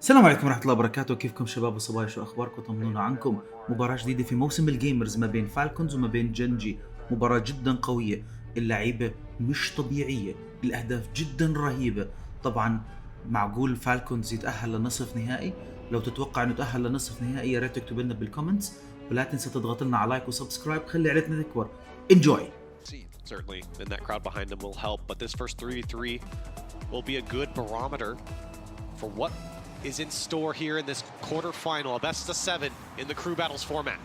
السلام عليكم ورحمة الله وبركاته. كيفكم شباب وصبايا؟ شو أخباركم؟ طمنونا عنكم. مباراة جديدة في موسم الجيمرز ما بين فالكونز وما بين جينجي. مباراة جدا قوية، اللعيبة مش طبيعية، الأهداف جدا رهيبة. طبعا معقول فالكونز يتأهل لنصف نهائي؟ لو تتوقع أنه يتأهل لنصف نهائي يا ريت تكتب لنا بالكومنتس، ولا تنسى تضغط لنا على لايك وسبسكرايب، خلي عيلتنا تكبر. Enjoy! Certainly, and that crowd behind them will help, but this first 3v3 will be a good barometer for what is in store here in this quarterfinal, a best of 7 in the crew battles format.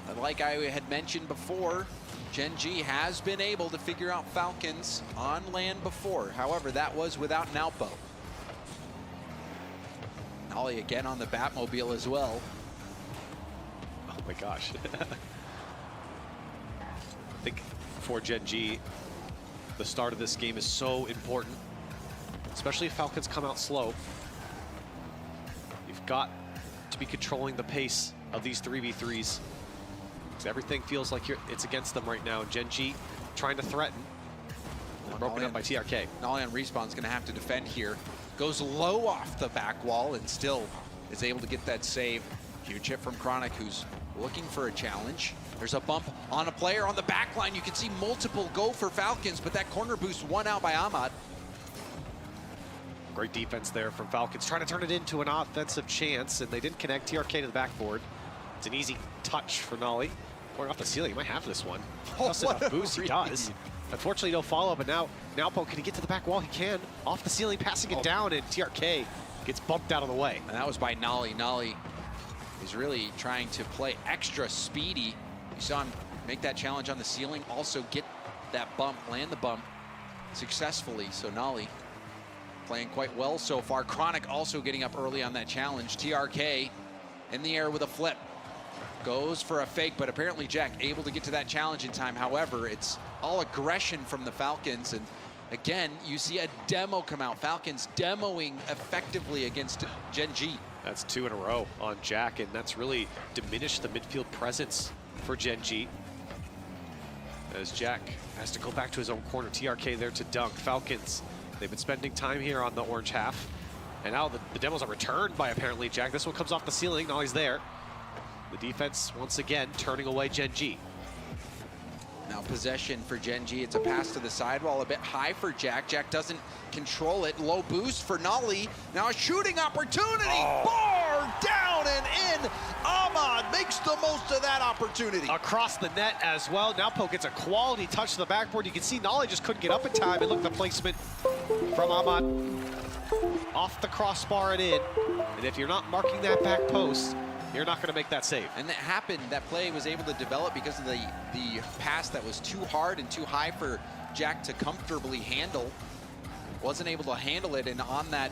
And like I had mentioned before, Gen G has been able to figure out Falcons on land before. However, that was without an outbow. Nolly again on the Batmobile as well. Oh my gosh. I think for Gen G, the start of this game is so important, especially if Falcons come out slow. You've got to be controlling the pace of these 3v3s. So everything feels like it's against them right now. Gen G trying to threaten. Broken up by TRK. Nolly on respawn is going to have to defend here. Goes low off the back wall and still is able to get that save. Huge hit from Chronic, who's looking for a challenge. There's a bump on a player on the back line. You can see multiple go for Falcons, but that corner boost won out by Ahmad. Great defense there from Falcons, trying to turn it into an offensive chance, and they didn't connect. TRK to the backboard. It's an easy touch for Nolly. Going off the ceiling, he might have this one. Oh, what a boost he does. Unfortunately, no follow-up, but now can he get to the back wall? He can. Off the ceiling, passing it down, and TRK gets bumped out of the way. And that was by Nolly. Nolly is really trying to play extra speedy. You saw him make that challenge on the ceiling, also get that bump, land the bump successfully. So Nolly playing quite well so far. Chronic also getting up early on that challenge. TRK in the air with a flip. Goes for a fake, but apparently Jack able to get to that challenge in time. However, it's all aggression from the Falcons. And again, you see a demo come out. Falcons demoing effectively against Gen G. That's 2 in a row on Jack, and that's really diminished the midfield presence for Gen G. As Jack has to go back to his own corner. TRK there to dunk. Falcons, they've been spending time here on the orange half. And now the demos are returned by apparently Jack. This one comes off the ceiling. Now he's there. The defense once again turning away Gen G. Now possession for Gen G. It's a pass to the sidewall, a bit high for Jack. Jack doesn't control it. Low boost for Nolly. Now a shooting opportunity. Bar down and in. Ahmad makes the most of that opportunity. Across the net as well. Now Poke gets a quality touch to the backboard. You can see Nolly just couldn't get up in time. And look at the placement from Ahmad. Off the crossbar and in. And if you're not marking that back post, you're not going to make that save. And that happened. That play was able to develop because of the pass that was too hard and too high for Jack to comfortably handle. Wasn't able to handle it, and on that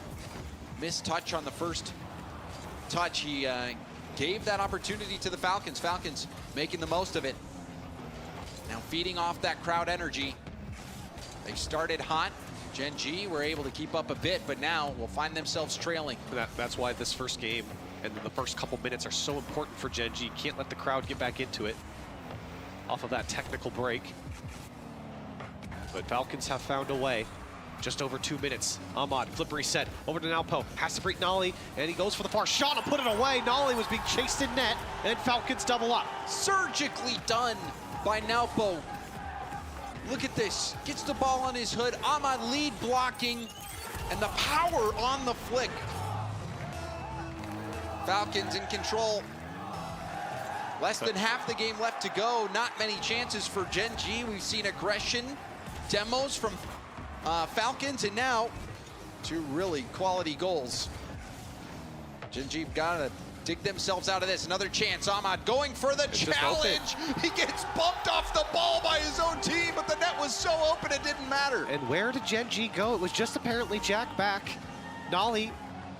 missed touch on the first touch, he gave that opportunity to the Falcons. Falcons making the most of it. Now feeding off that crowd energy. They started hot. Gen G were able to keep up a bit, but now will find themselves trailing. That's why this first game and the first couple minutes are so important for Gen G. Can't let the crowd get back into it off of that technical break. But Falcons have found a way. Just over 2 minutes. Ahmad, flip reset, over to Nalpo, has to break Nolly, and he goes for the far shot and put it away. Nolly was being chased in net, and Falcons double up. Surgically done by Nalpo. Look at this, gets the ball on his hood. Ahmad lead blocking, and the power on the flick. Falcons in control. Less than half the game left to go. Not many chances for Gen G. We've seen aggression, demos from Falcons, and now 2 really quality goals. Gen G gotta dig themselves out of this. Another chance. Ahmad going for the challenge. He gets bumped off the ball by his own team, but the net was so open it didn't matter. And where did Gen G go? It was just apparently Jack back. Nolly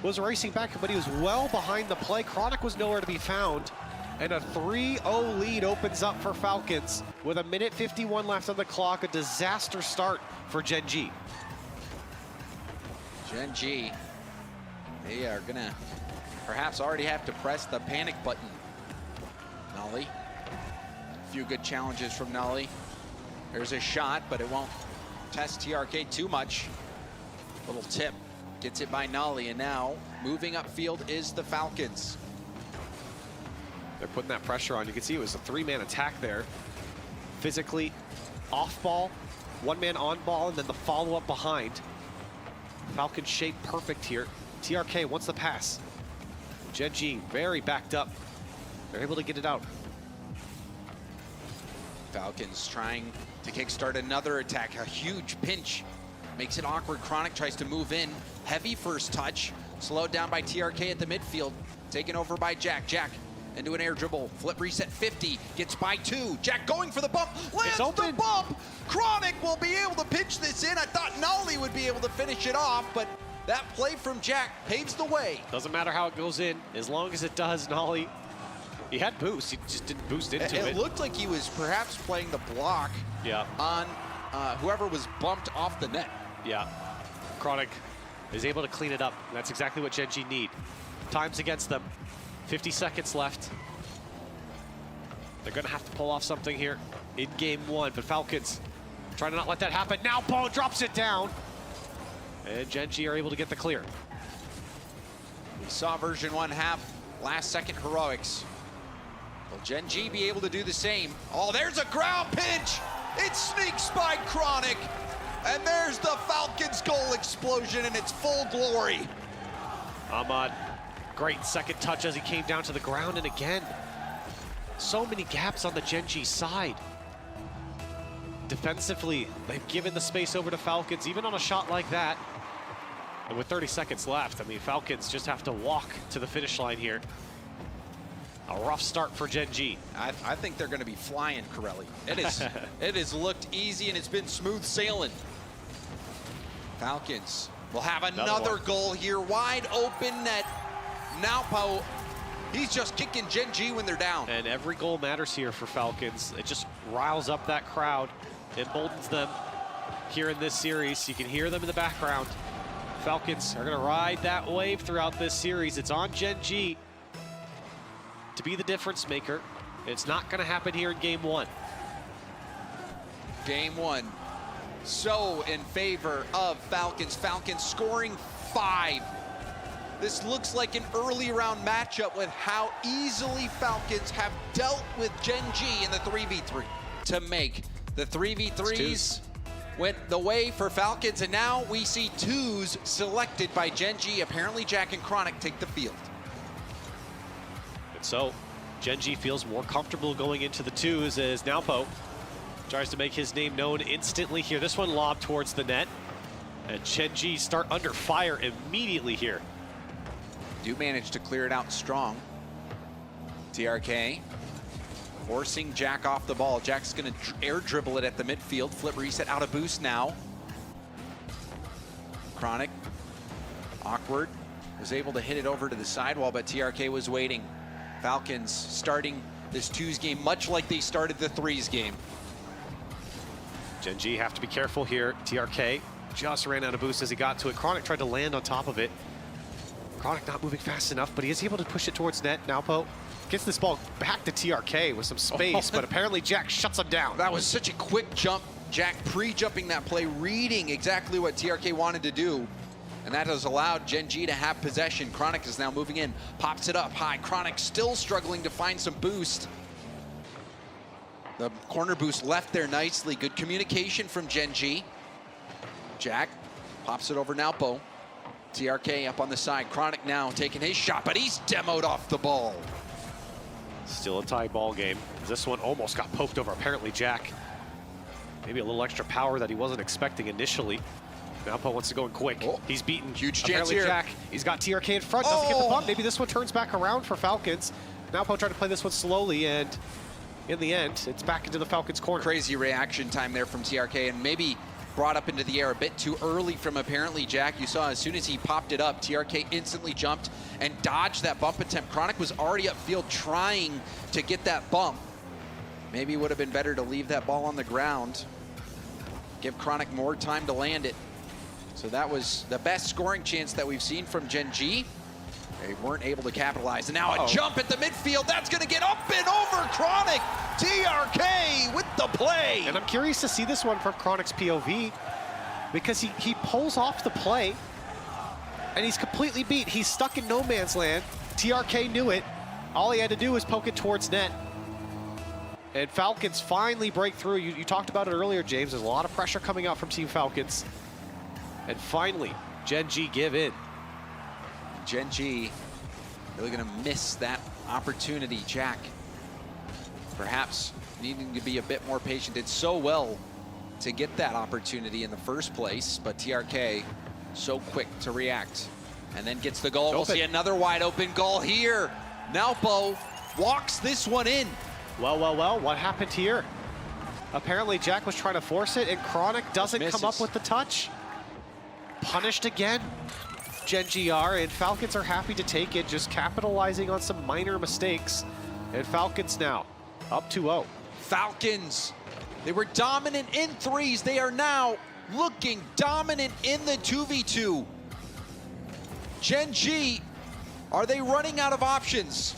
was racing back, but he was well behind the play. Chronic was nowhere to be found. And a 3-0 lead opens up for Falcons with 1:51 left on the clock. A disaster start for Gen G. Gen G, they are gonna perhaps already have to press the panic button. Nolly, a few good challenges from Nolly. There's a shot, but it won't test TRK too much. Little tip Gets it by Nolly, and now moving upfield is the Falcons. They're putting that pressure on. You can see it was a three-man attack there. Physically off ball, one man on ball, and then the follow-up behind. Falcons shape perfect here. TRK wants the pass. Gen G very backed up. They're able to get it out. Falcons trying to kickstart another attack. A huge pinch. Makes it awkward. Chronic tries to move in. Heavy first touch. Slowed down by TRK at the midfield. Taken over by Jack. Jack into an air dribble. Flip reset 50. Gets by 2. Jack going for the bump. Lands the bump. Chronic will be able to pitch this in. I thought Nolly would be able to finish it off, but that play from Jack paves the way. Doesn't matter how it goes in, as long as it does, Nolly. He had boost, he just didn't boost into it. It looked like he was perhaps playing the block on whoever was bumped off the net. Yeah, Chronic is able to clean it up. That's exactly what Gen G need. Time's against them. 50 seconds left. They're gonna have to pull off something here in game 1, but Falcons trying to not let that happen. Now Bo drops it down, and Gen G are able to get the clear. We saw version 1 have last second heroics. Will Gen G be able to do the same? Oh, there's a ground pinch. It sneaks by Chronic. And there's the Falcons goal explosion in its full glory. Ahmad, great second touch as he came down to the ground, and again, so many gaps on the Gen G side. Defensively, they've given the space over to Falcons, even on a shot like that. And with 30 seconds left, I mean, Falcons just have to walk to the finish line here. A rough start for Gen G. I think they're going to be flying, Corelli. It has looked easy, and it's been smooth sailing. Falcons will have another goal here. Wide open net. Naupo, he's just kicking Gen G when they're down. And every goal matters here for Falcons. It just riles up that crowd, emboldens them here in this series. You can hear them in the background. Falcons are going to ride that wave throughout this series. It's on Gen G to be the difference maker. It's not going to happen here in game 1. Game 1, so in favor of Falcons. Falcons scoring 5. This looks like an early round matchup with how easily Falcons have dealt with Gen G in the 3v3. To make the 3v3s went the way for Falcons, and now we see 2s selected by Gen G. Apparently Jack and Chronic take the field. So, Gen G feels more comfortable going into the 2s as Naupo tries to make his name known instantly here. This one lobbed towards the net, and Gen G start under fire immediately here. Do manage to clear it out strong. TRK forcing Jack off the ball. Jack's going to air dribble it at the midfield. Flip reset out of boost now. Chronic, awkward, was able to hit it over to the sidewall, but TRK was waiting. Falcons starting this 2s game much like they started the 3s game. Gen G have to be careful here. TRK just ran out of boost as he got to it. Chronic tried to land on top of it. Chronic not moving fast enough, but he is able to push it towards net. Naupo gets this ball back to TRK with some space, but apparently Jack shuts him down. That was such a quick jump. Jack pre-jumping that play, reading exactly what TRK wanted to do. And that has allowed Gen G to have possession. Chronic is now moving in, pops it up high. Chronic still struggling to find some boost. The corner boost left there nicely. Good communication from Gen G. Jack pops it over Naupo. TRK up on the side. Chronic now taking his shot, but he's demoed off the ball. Still a tie ball game. This one almost got poked over. Apparently Jack, maybe a little extra power that he wasn't expecting initially. Naupo wants to go in quick. Oh, he's beaten. Huge chance apparently here. Jack, he's got TRK in front, doesn't get the bump. Maybe this one turns back around for Falcons. Naupo tried to play this one slowly, and in the end, it's back into the Falcons' corner. Crazy reaction time there from TRK, and maybe brought up into the air a bit too early from apparently Jack. You saw as soon as he popped it up, TRK instantly jumped and dodged that bump attempt. Chronic was already upfield trying to get that bump. Maybe it would have been better to leave that ball on the ground. Give Chronic more time to land it. So that was the best scoring chance that we've seen from Gen G. They weren't able to capitalize. And now a jump at the midfield. That's going to get up and over Chronic. TRK with the play. And I'm curious to see this one from Chronic's POV because he pulls off the play, and he's completely beat. He's stuck in no man's land. TRK knew it. All he had to do was poke it towards net. And Falcons finally break through. You talked about it earlier, James. There's a lot of pressure coming out from Team Falcons. And finally, Gen G give in. Gen G really gonna miss that opportunity. Jack perhaps needing to be a bit more patient. Did so well to get that opportunity in the first place, but TRK so quick to react and then gets the goal. We'll see another wide open goal here. Nalpo walks this one in. Well, what happened here? Apparently Jack was trying to force it and Chronic doesn't come up with the touch. Punished again. Gen GR, and Falcons are happy to take it, just capitalizing on some minor mistakes. And Falcons now up 2-0. Falcons, they were dominant in threes. They are now looking dominant in the 2v2. Gen G, are they running out of options?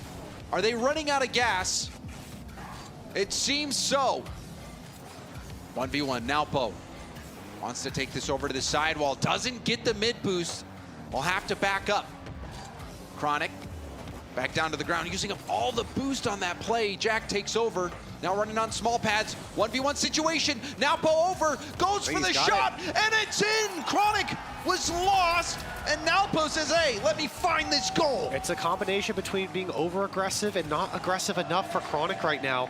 Are they running out of gas? It seems so. 1v1, Nalpo wants to take this over to the sidewall, doesn't get the mid boost, will have to back up. Chronic back down to the ground, using up all the boost on that play. Jack takes over, now running on small pads, 1v1 situation. Nalpo over, goes for the shot, and it's in! Chronic was lost, and Nalpo says, hey, let me find this goal. It's a combination between being over-aggressive and not aggressive enough for Chronic right now.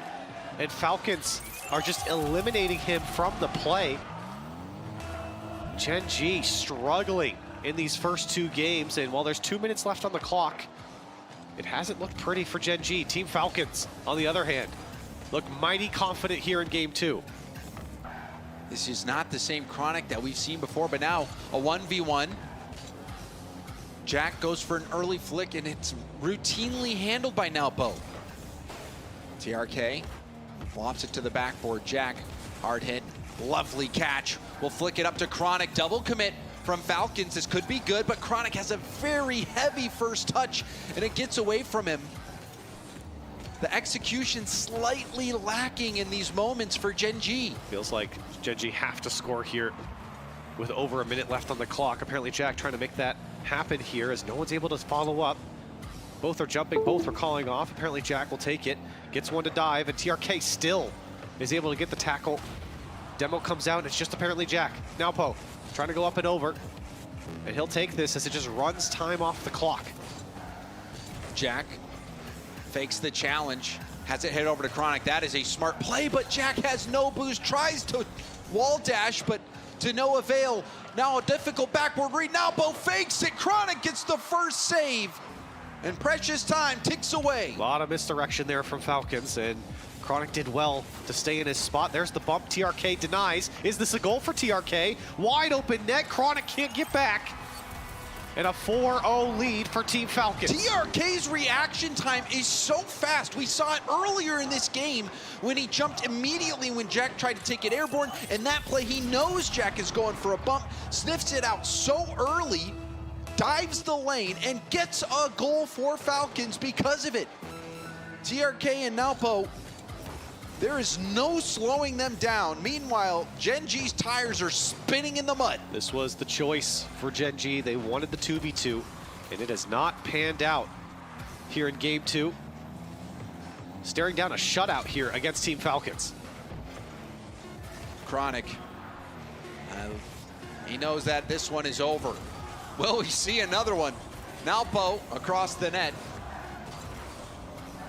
And Falcons are just eliminating him from the play. Gen G struggling in these first two games, and while there's 2 minutes left on the clock, it hasn't looked pretty for Gen G. Team Falcons, on the other hand, look mighty confident here in game 2. This is not the same Chronic that we've seen before, but now a 1v1. Jack goes for an early flick, and it's routinely handled by Nalpo. TRK flops it to the backboard. Jack, hard hit, lovely catch. We'll flick it up to Chronic, double commit from Falcons. This could be good, but Chronic has a very heavy first touch, and it gets away from him. The execution slightly lacking in these moments for Gen G. Feels like Gen G have to score here with over a minute left on the clock. Apparently Jack trying to make that happen here as no one's able to follow up. Both are jumping, both are calling off. Apparently Jack will take it, gets one to dive, and TRK still is able to get the tackle. Demo comes out, and it's just apparently Jack. Nalpo trying to go up and over, and he'll take this as it just runs time off the clock. Jack fakes the challenge, has it hit over to Chronic. That is a smart play, but Jack has no boost, tries to wall dash, but to no avail. Now a difficult backward read. Nalpo fakes it. Chronic gets the first save, and precious time ticks away. A lot of misdirection there from Falcons, and Chronic did well to stay in his spot. There's the bump. TRK denies. Is this a goal for TRK? Wide open net. Chronic can't get back. And a 4-0 lead for Team Falcons. TRK's reaction time is so fast. We saw it earlier in this game when he jumped immediately when Jack tried to take it airborne. And that play, he knows Jack is going for a bump, sniffs it out so early, dives the lane, and gets a goal for Falcons because of it. TRK and Nalpo, there is no slowing them down. Meanwhile, Gen G's tires are spinning in the mud. This was the choice for Gen G. They wanted the 2v2, and it has not panned out here in game 2. Staring down a shutout here against Team Falcons. Chronic, he knows that this one is over. Will we see another one? Nalpo across the net.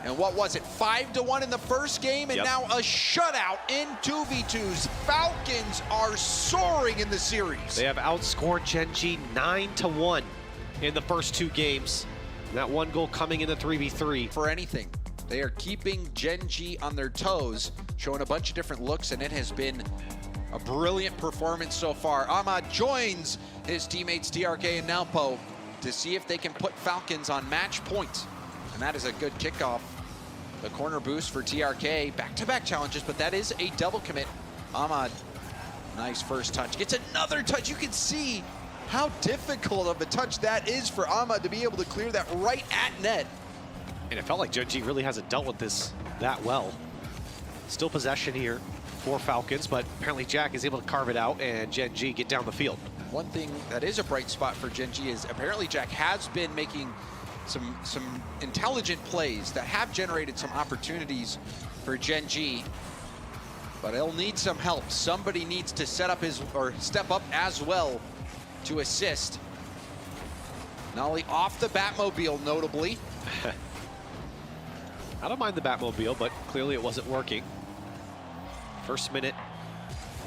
And what was it, 5-1 in the first game, and now a shutout in 2v2s. Falcons are soaring in the series. They have outscored Gen G 9-1 in the first two games. And that one goal coming in the 3v3. For anything, they are keeping Gen G on their toes, showing a bunch of different looks, and it has been a brilliant performance so far. Ahmad joins his teammates TRK and Nalpo to see if they can put Falcons on match point. And that is a good kickoff. The corner boost for TRK, back-to-back challenges, but that is a double commit. Ahmad, nice first touch, gets another touch. You can see how difficult of a touch that is for Ahmad to be able to clear that right at net. And it felt like Gen G really hasn't dealt with this that well. Still possession here for Falcons, but apparently Jack is able to carve it out and Gen G get down the field. one thing that is a bright spot for Genji is apparently Jack has been making some intelligent plays that have generated some opportunities for Genji, but he'll need some help. Somebody needs to step up as well to assist. Nolly off the Batmobile, notably. I don't mind the Batmobile, but clearly it wasn't working. First minute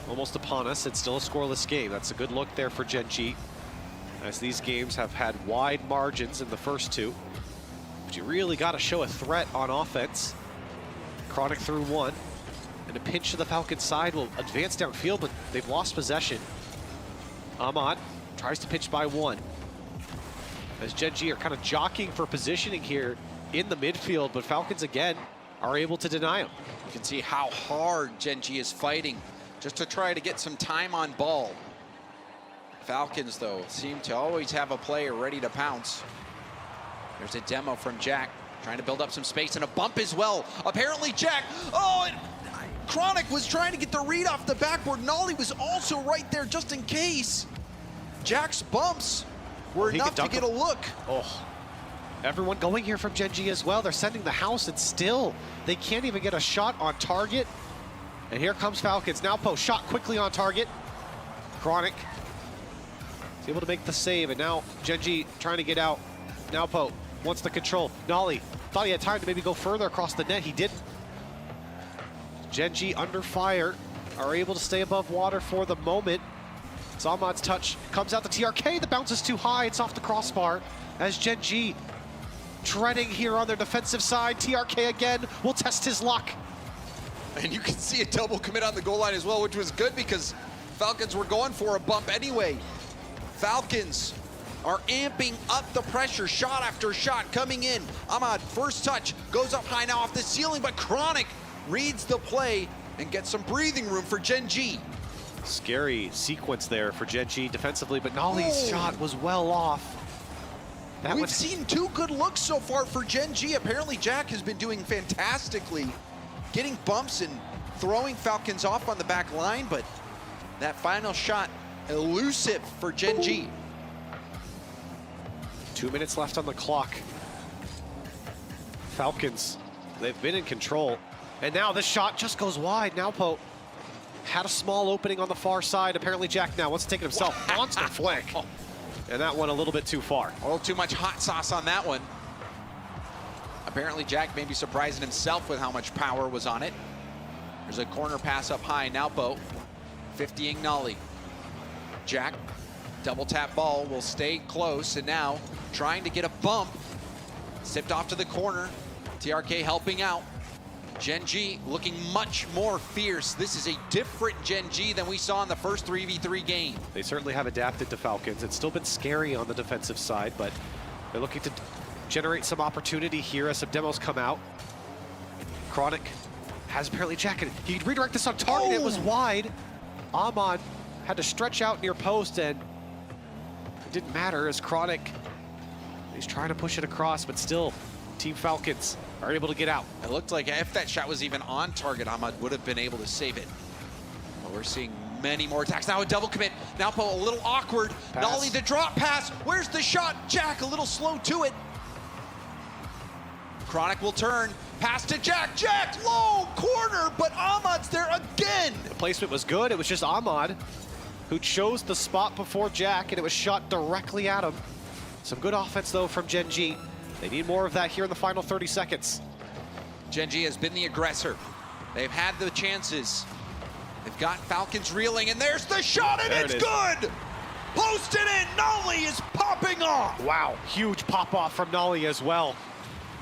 almost upon us. It's still a scoreless game. That's a good look there for Genji, as these games have had wide margins in the first two. But you really got to show a threat on offense. Chronic through one, and a pinch to the Falcons side will advance downfield, but they've lost possession. Ahmad tries to pitch by one, as Genji are kind of jockeying for positioning here in the midfield, but Falcons again are able to deny him. You can see how hard Genji is fighting just to try to get some time on ball. Falcons, though, seem to always have a player ready to pounce. There's a demo from Jack, trying to build up some space, and a bump as well. Apparently Jack, and Chronic was trying to get the read off the backboard. Nolly was also right there just in case. Jack's bumps were enough to get a look. Oh, everyone going here from Genji as well. They're sending the house, and still they can't even get a shot on target. And here comes Falcons. Now Poe shot quickly on target. Chronic is able to make the save, and now Genji trying to get out. Now Poe wants the control. Nolly thought he had time to maybe go further across the net. He didn't. Genji under fire, are able to stay above water for the moment. Ahmad's touch comes out the TRK. The bounce is too high. It's off the crossbar, as Genji treading here on their defensive side. TRK again will test his luck. And you can see a double commit on the goal line as well, which was good because Falcons were going for a bump anyway. Falcons are amping up the pressure, shot after shot coming in. Ahmad, first touch, goes up high now off the ceiling, but Chronic reads the play and gets some breathing room for Genji. Scary sequence there for Genji defensively, but Nolly's shot was well off. We've seen two good looks so far for Genji. Apparently Jack has been doing fantastically, getting bumps and throwing Falcons off on the back line, but that final shot, elusive for Genji. 2 minutes left on the clock. Falcons, they've been in control. And now this shot just goes wide. Now Poe had a small opening on the far side. Apparently Jack now wants to take it himself. Monster flick. And that one a little bit too far. A little too much hot sauce on that one. Apparently Jack may be surprising himself with how much power was on it. There's a corner pass up high. Now Poe 50ing Nolly. Jack, double tap ball, will stay close, and now trying to get a bump. Sipped off to the corner. TRK helping out. Genji looking much more fierce. This is a different Genji than we saw in the first 3v3 game. They certainly have adapted to Falcons. It's still been scary on the defensive side, but they're looking to generate some opportunity here as some demos come out. Chronic has apparently Jack. He redirect this on target. It was wide. Ahmad had to stretch out near post, and it didn't matter as Chronic, he's trying to push it across, but still Team Falcons are able to get out. It looked like if that shot was even on target, Ahmad would have been able to save it. But we're seeing many more attacks. Now a double commit. Now Poe a little awkward. Pass. Nolly the drop pass. Where's the shot? Jack a little slow to it. Chronic will turn. Pass to Jack. Jack low corner, but Ahmad's there again. The placement was good. It was just Ahmad who chose the spot before Jack, and it was shot directly at him. Some good offense though from Genji. They need more of that here in the final 30 seconds. Genji has been the aggressor. They've had the chances. They've got Falcons reeling, and there's the shot, and it's good! Posted in, Nolly is popping off! Wow, huge pop off from Nolly as well.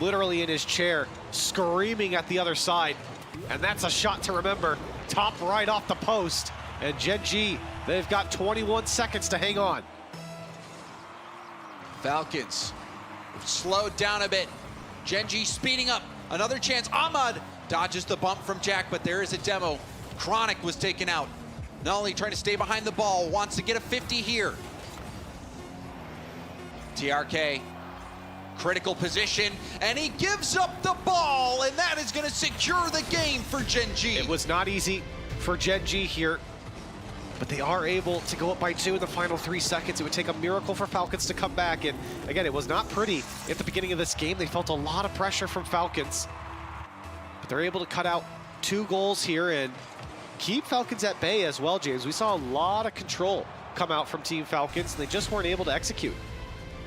Literally in his chair, screaming at the other side. And that's a shot to remember. Top right off the post. And Genji, they've got 21 seconds to hang on. Falcons slowed down a bit. Genji speeding up. Another chance. Ahmad dodges the bump from Jack, but there is a demo. Chronic was taken out. Nolly trying to stay behind the ball. Wants to get a 50 here. TRK, critical position, and he gives up the ball, and that is going to secure the game for Genji. It was not easy for Genji here. but they are able to go up by 2 in the final 3 seconds. It would take a miracle for Falcons to come back, and again, it was not pretty at the beginning of this game. They felt a lot of pressure from Falcons, but they're able to cut out 2 goals here and keep Falcons at bay as well, James. We saw a lot of control come out from Team Falcons, and they just weren't able to execute.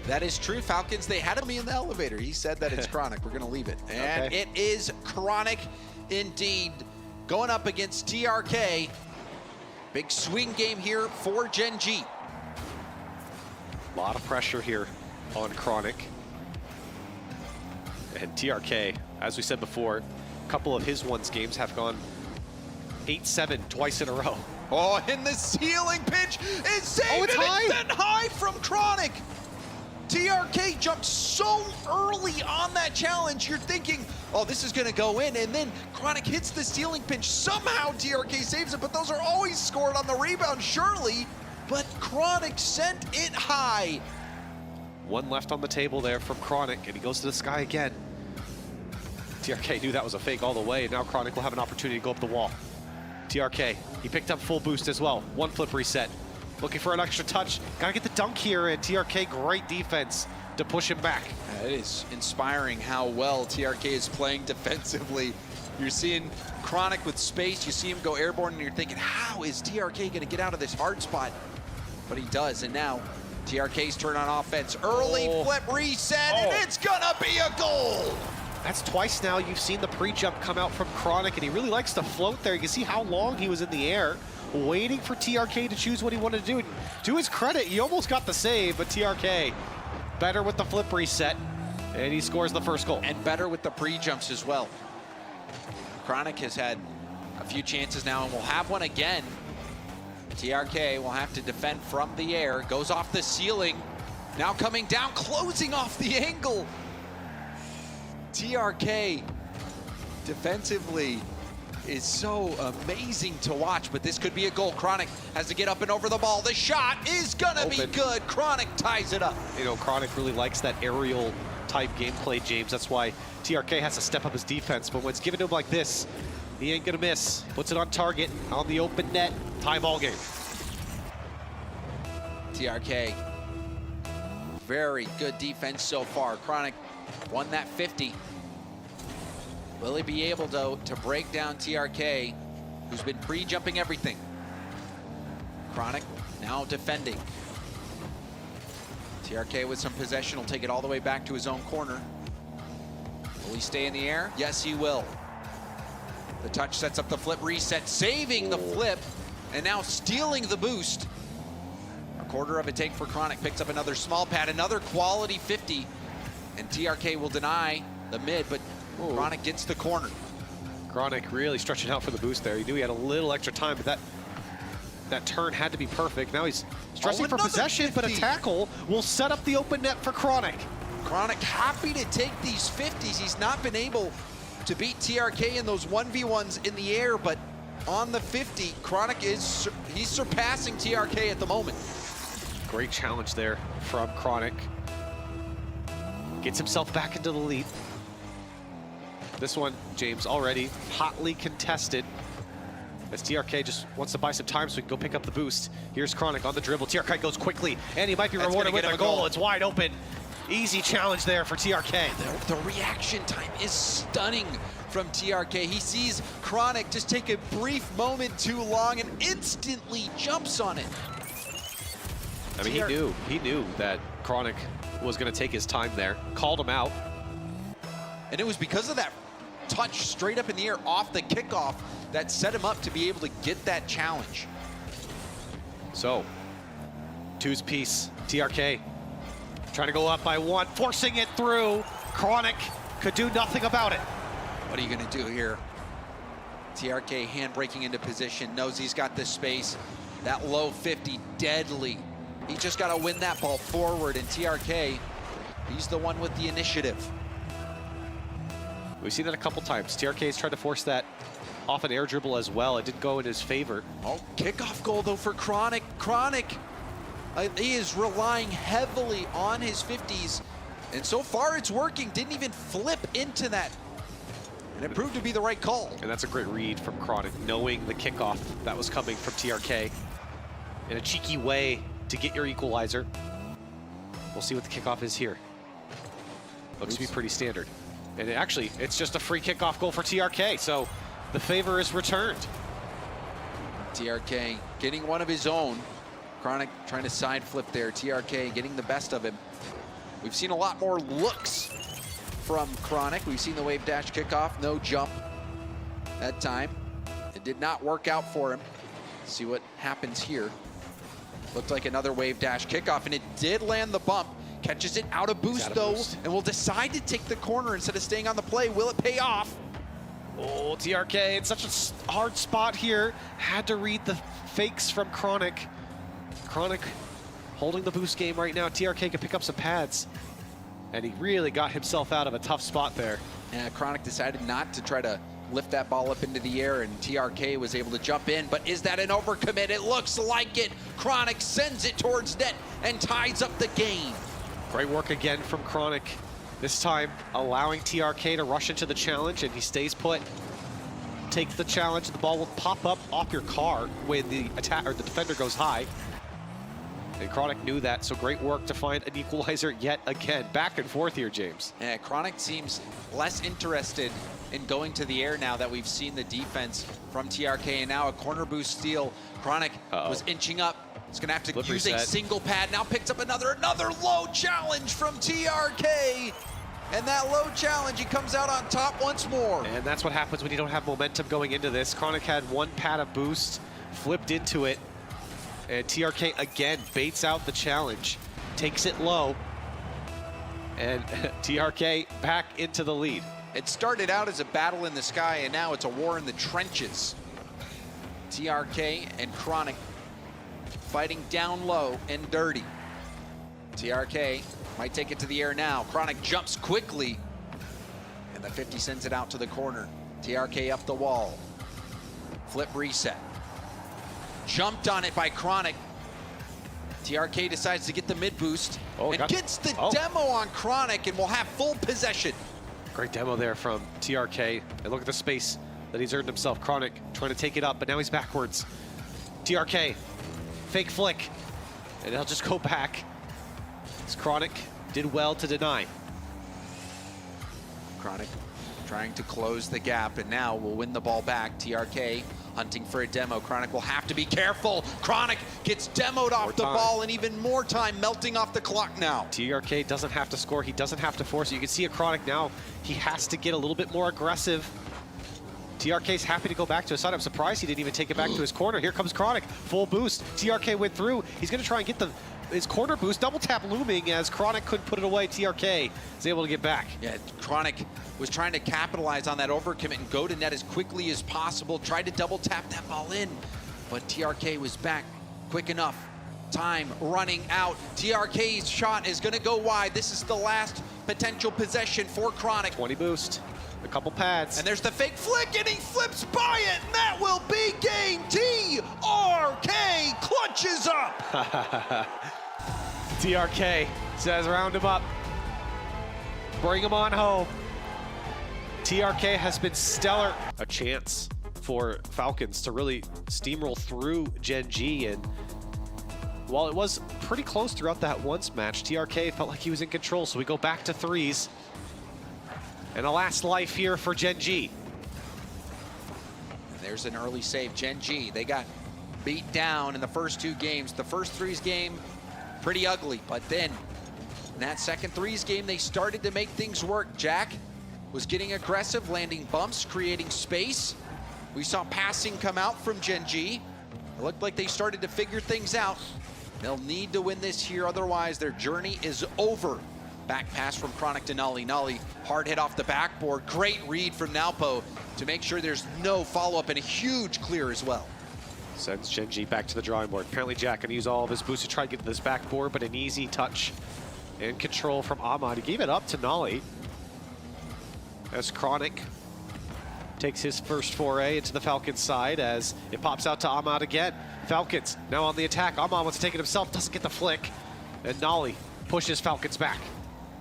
That is true. Falcons, they had me in the elevator. He said that it's Chronic. We're going to leave it. And Okay. It is Chronic indeed. Going up against TRK. Big swing game here for Gen G. A lot of pressure here on Chronic. And TRK, as we said before, a couple of his games have gone 8-7 twice in a row. Oh, and the ceiling pitch is saved. It's high. It's sent high from Chronic. TRK jumped so early on that challenge. You're thinking, oh, this is going to go in. And then Chronic hits the ceiling pinch. Somehow TRK saves it, but those are always scored on the rebound, surely. But Chronic sent it high. 1 left on the table there from Chronic, and he goes to the sky again. TRK knew that was a fake all the way, and now Chronic will have an opportunity to go up the wall. TRK, he picked up full boost as well. 1 flip reset. Looking for an extra touch. Gotta get the dunk here, and TRK, great defense to push him back. It is inspiring how well TRK is playing defensively. You're seeing Chronic with space, you see him go airborne, and you're thinking, how is TRK gonna get out of this hard spot? But he does, and now TRK's turn on offense. Early flip reset, and it's gonna be a goal! That's twice now you've seen the pre-jump come out from Chronic, and he really likes to float there. You can see how long he was in the air, waiting for TRK to choose what he wanted to do. And to his credit, he almost got the save, but TRK better with the flip reset, and he scores the first goal. And better with the pre-jumps as well. Chronic has had a few chances now, and will have one again. TRK will have to defend from the air, goes off the ceiling, now coming down, closing off the angle. TRK defensively is so amazing to watch, but this could be a goal. Chronic has to get up and over the ball. The shot is gonna be good. Chronic ties it up. You know, Chronic really likes that aerial type gameplay, James. That's why TRK has to step up his defense, but when it's given to him like this, he ain't gonna miss. Puts it on target, on the open net, tie ball game. TRK, very good defense so far. Chronic won that 50. Will he be able to break down TRK, who's been pre-jumping everything? Chronic now defending. TRK with some possession will take it all the way back to his own corner. Will he stay in the air? Yes, he will. The touch sets up the flip reset, saving the flip, and now stealing the boost. A quarter of a take for Chronic, picks up another small pad, another quality 50, and TRK will deny the mid, but Chronic gets the corner. Chronic really stretching out for the boost there. He knew he had a little extra time, but that turn had to be perfect. Now he's stressing for possession, 50. But a tackle will set up the open net for Chronic. Chronic happy to take these 50s. He's not been able to beat TRK in those 1v1s in the air, but on the 50, Chronic he's surpassing TRK at the moment. Great challenge there from Chronic. Gets himself back into the lead. This one, James, already hotly contested, as TRK just wants to buy some time so he can go pick up the boost. Here's Chronic on the dribble. TRK goes quickly, and he might be rewarded with a goal. It's wide open. Easy challenge there for TRK. The reaction time is stunning from TRK. He sees Chronic just take a brief moment too long and instantly jumps on it. I mean, he knew that Chronic was going to take his time there, called him out. And it was because of that touch straight up in the air off the kickoff that set him up to be able to get that challenge. So, two's piece, TRK trying to go up by 1, forcing it through. Chronic could do nothing about it. What are you going to do here? TRK hand breaking into position, knows he's got the space. That low 50, deadly. He just got to win that ball forward, and TRK, he's the one with the initiative. We've seen that a couple times. TRK has tried to force that off an air dribble as well. It didn't go in his favor. Oh, kickoff goal though for Chronic. Chronic, he is relying heavily on his 50s, and so far it's working. Didn't even flip into that, and it proved to be the right call. And that's a great read from Chronic, knowing the kickoff that was coming from TRK. in a cheeky way to get your equalizer. We'll see what the kickoff is here. Looks to be pretty standard. And it's just a free kickoff goal for TRK, so the favor is returned. TRK getting one of his own. Chronic trying to side flip there. TRK getting the best of him. We've seen a lot more looks from Chronic. We've seen the wave dash kickoff, no jump that time. It did not work out for him. See what happens here. Looked like another wave dash kickoff, and it did land the bump. Catches it out of boost, though, and will decide to take the corner instead of staying on the play. Will it pay off? Oh, TRK in such a hard spot here. Had to read the fakes from Chronic. Chronic holding the boost game right now. TRK can pick up some pads. And he really got himself out of a tough spot there. Yeah, Chronic decided not to try to lift that ball up into the air, and TRK was able to jump in. But is that an overcommit? It looks like it. Chronic sends it towards net and ties up the game. Great work again from Chronic. This time allowing TRK to rush into the challenge, and he stays put. Takes the challenge, and the ball will pop up off your car when the the defender goes high. And Chronic knew that, so great work to find an equalizer yet again. Back and forth here, James. Yeah, Chronic seems less interested in going to the air now that we've seen the defense from TRK, and now a corner boost steal. Chronic was inching up. He's gonna have to use a single pad. Now picks up another low challenge from TRK. And that low challenge, he comes out on top once more. And that's what happens when you don't have momentum going into this. Chronic had one pad of boost, flipped into it. And TRK again baits out the challenge, takes it low. And TRK back into the lead. It started out as a battle in the sky, and now it's a war in the trenches. TRK and Chronic fighting down low and dirty. TRK might take it to the air now. Chronic jumps quickly, and the 50 sends it out to the corner. TRK up the wall. Flip reset. Jumped on it by Chronic. TRK decides to get the mid boost and gets the demo on Chronic, and will have full possession. Great demo there from TRK. And look at the space that he's earned himself. Chronic trying to take it up, but now he's backwards. TRK, fake flick, and he'll just go back. As Chronic did well to deny. Chronic trying to close the gap, and now will win the ball back. TRK hunting for a demo. Chronic will have to be careful. Chronic gets demoed off the ball, and even more time melting off the clock now. TRK doesn't have to score. He doesn't have to force it. You can see a Chronic now. He has to get a little bit more aggressive. TRK's happy to go back to his side. I'm surprised he didn't even take it back to his corner. Here comes Chronic, full boost. TRK went through. He's gonna try and get his corner boost. Double tap looming as Chronic couldn't put it away. TRK is able to get back. Yeah, Chronic was trying to capitalize on that overcommit and go to net as quickly as possible. Tried to double tap that ball in, but TRK was back quick enough. Time running out. TRK's shot is gonna go wide. This is the last potential possession for Chronic. 20 boost, a couple pads. And there's the fake flick, and he flips by it, and that will be game. TRK clutches up. TRK says round him up. Bring him on home. TRK has been stellar. A chance for Falcons to really steamroll through Gen G, and while it was pretty close throughout that once match, TRK felt like he was in control, so we go back to threes. And a last life here for Gen G. And there's an early save. Gen G, they got beat down in the first two games. The first threes game, pretty ugly, but then in that second threes game, they started to make things work. Jack was getting aggressive, landing bumps, creating space. We saw passing come out from Gen G. It looked like they started to figure things out. They'll need to win this here, otherwise their journey is over. Back pass from Chronic to Nolly. Nolly, hard hit off the backboard. Great read from Nalpo to make sure there's no follow-up, and a huge clear as well. Sends Gen G back to the drawing board. Apparently Jack can use all of his boost to try to get to this backboard, but an easy touch and control from Ahmad. He gave it up to Nolly. As Chronic takes his first foray into the Falcons side, as it pops out to Ahmad again. Falcons now on the attack. Ahmad wants to take it himself, doesn't get the flick. And Nolly pushes Falcons back.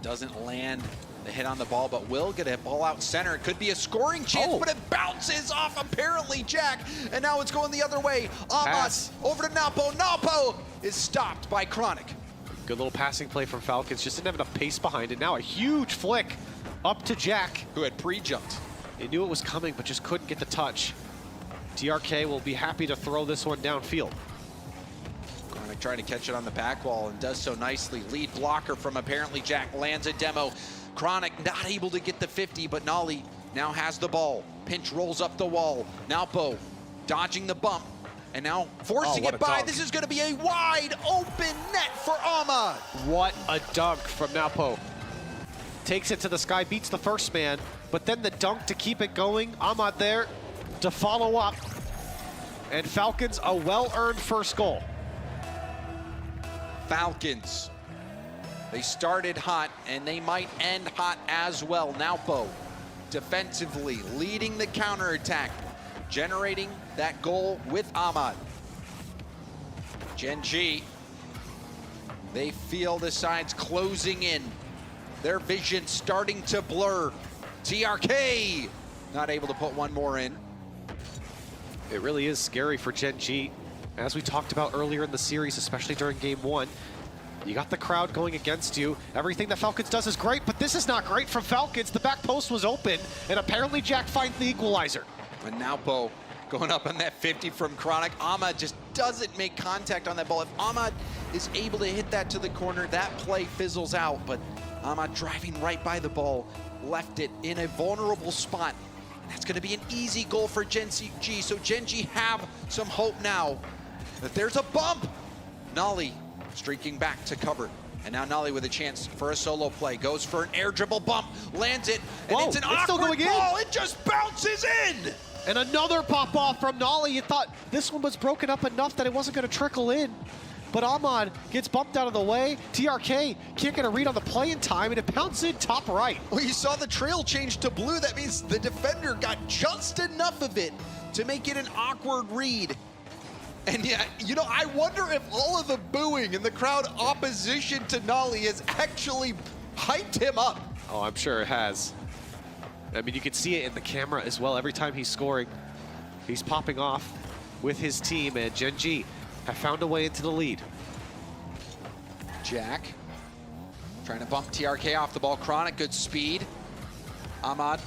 Doesn't land The hit on the ball, but will get a ball out center. It could be a scoring chance, but it bounces off apparently Jack, and now it's going the other way. Ahmad over to Napo. Napo is stopped by Chronic. Good little passing play from Falcons, just didn't have enough pace behind it. Now a huge flick up to Jack, who had pre-jumped. He knew it was coming, but just couldn't get the touch. TRK will be happy to throw this one downfield. Chronic trying to catch it on the back wall and does so nicely. Lead blocker from apparently Jack lands a demo. Chronic not able to get the 50, but Nolly now has the ball. Pinch rolls up the wall. Napo dodging the bump and now forcing it by. This is going to be a wide open net for Ahmad. What a dunk from Napo. Takes it to the sky, beats the first man, but then the dunk to keep it going. Ahmad there to follow up. And Falcons a well-earned first goal. Falcons. They started hot, and they might end hot as well. Napo defensively leading the counterattack, generating that goal with Ahmad. Gen G, they feel the sides closing in. Their vision starting to blur. TRK not able to put one more in. It really is scary for Gen G. As we talked about earlier in the series, especially during game one, you got the crowd going against you. Everything that Falcons does is great, but this is not great from Falcons. The back post was open, and apparently Jack finds the equalizer. And Napo going up on that 50 from Chronic. Ahmad just doesn't make contact on that ball. If Ahmad is able to hit that to the corner, that play fizzles out. But Ahmad driving right by the ball, left it in a vulnerable spot. That's going to be an easy goal for Gen G. So Gen G have some hope now that there's a bump. Nolly streaking back to cover. And now Nolly with a chance for a solo play. Goes for an air dribble bump, lands it, and it's an awkward ball. It just bounces in. And another pop off from Nolly. You thought this one was broken up enough that it wasn't going to trickle in. But Ahmad gets bumped out of the way. TRK can't get a read on the play in time, and it bounces in top right. Well, you saw the trail change to blue. That means the defender got just enough of it to make it an awkward read. And yeah, you know, I wonder if all of the booing and the crowd opposition to Nolly has actually hyped him up. Oh, I'm sure it has. I mean, you can see it in the camera as well. Every time he's scoring, he's popping off with his team, and Gen G have found a way into the lead. Jack trying to bump TRK off the ball. Chronic, good speed. Ahmad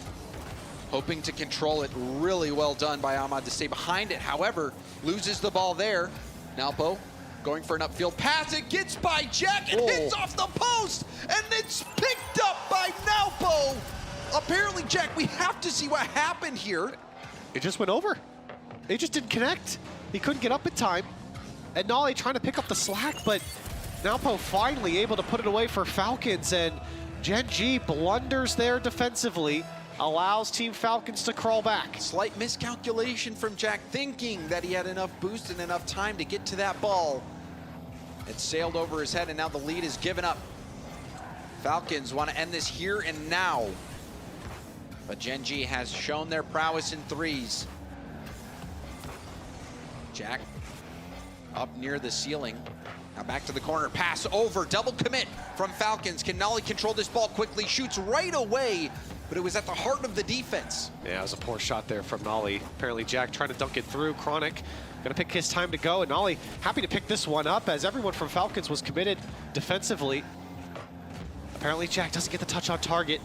hoping to control it. Really well done by Ahmad to stay behind it. However, loses the ball there. Napo going for an upfield pass. It gets by Jack and hits off the post. And it's picked up by Napo. Apparently, Jack, we have to see what happened here. It just went over. It just didn't connect. He couldn't get up in time. And Nolly trying to pick up the slack, but Napo finally able to put it away for Falcons, and Gen G blunders there defensively, allows Team Falcons to crawl back. Slight miscalculation from Jack, thinking that he had enough boost and enough time to get to that ball. It sailed over his head, and now the lead is given up. Falcons want to end this here and now. But Gen G has shown their prowess in threes. Jack up near the ceiling. Now back to the corner, pass over, double commit from Falcons. Can Nolly control this ball quickly? Shoots right away, but it was at the heart of the defense. Yeah, it was a poor shot there from Nolly. Apparently Jack trying to dunk it through. Chronic gonna pick his time to go, and Nolly happy to pick this one up as everyone from Falcons was committed defensively. Apparently Jack doesn't get the touch on target.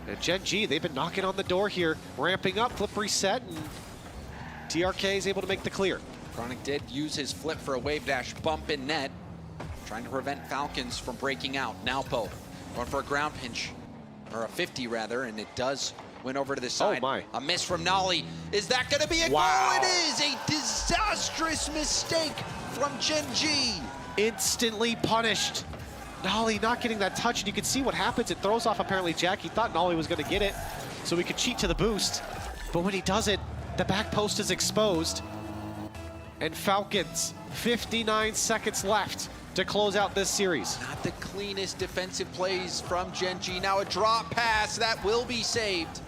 And Gen G, they've been knocking on the door here, ramping up, flip reset, and TRK is able to make the clear. Chronic did use his flip for a wave dash bump in net, trying to prevent Falcons from breaking out. Napo going for a ground pinch, or a 50 rather, and it does win over to the side. Oh my. A miss from Nolly. Is that gonna be a goal? It is a disastrous mistake from Gen G. Instantly punished. Nolly not getting that touch, and you can see what happens. It throws off apparently Jack. He thought Nolly was gonna get it, so he could cheat to the boost. But when he does it, the back post is exposed. And Falcons, 59 seconds left to close out this series. Not the cleanest defensive plays from Gen G. Now a drop pass that will be saved.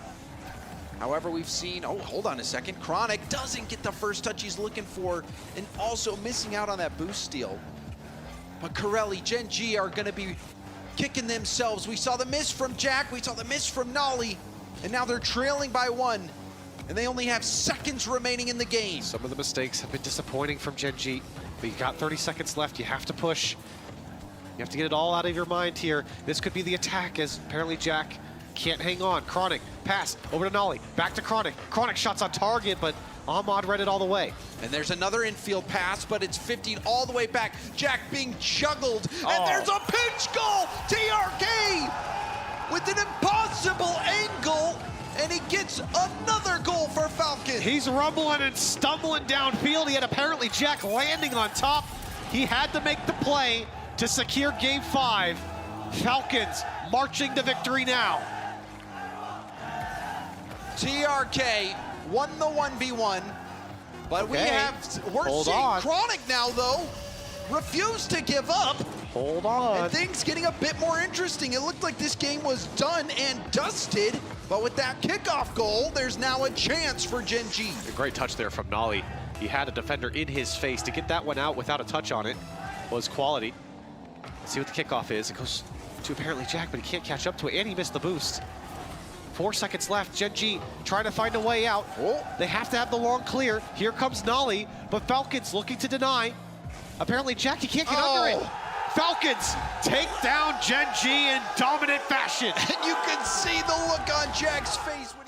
However, we've seen, oh, hold on a second. Chronic doesn't get the first touch he's looking for, and also missing out on that boost steal. But Corelli, Gen G are gonna be kicking themselves. We saw the miss from Jack, we saw the miss from Nolly, and now they're trailing by 1, and they only have seconds remaining in the game. Some of the mistakes have been disappointing from Genji, but you got 30 seconds left. You have to push. You have to get it all out of your mind here. This could be the attack, as apparently Jack can't hang on. Chronic, pass, over to Nolly, back to Chronic. Chronic shots on target, but Ahmad read it all the way. And there's another infield pass, but it's 15 all the way back. Jack being juggled, and there's a pinch goal! TRK with an impossible angle, and he gets another goal for Falcons. He's rumbling and stumbling downfield. He had apparently Jack landing on top. He had to make the play to secure game 5. Falcons marching to victory now. TRK won the 1v1, but we're seeing Chronic now, though, refuse to give up. Hold on. And things getting a bit more interesting. It looked like this game was done and dusted, but with that kickoff goal, there's now a chance for Genji. A great touch there from Nolly. He had a defender in his face. To get that one out without a touch on it was quality. Let's see what the kickoff is. It goes to apparently Jack, but he can't catch up to it, and he missed the boost. 4 seconds left. Genji trying to find a way out. Oh, they have to have the long clear. Here comes Nolly, but Falcons looking to deny. Apparently Jack, he can't get under it. Falcons take down Genji in dominant fashion. And you can see the look on Jack's face when he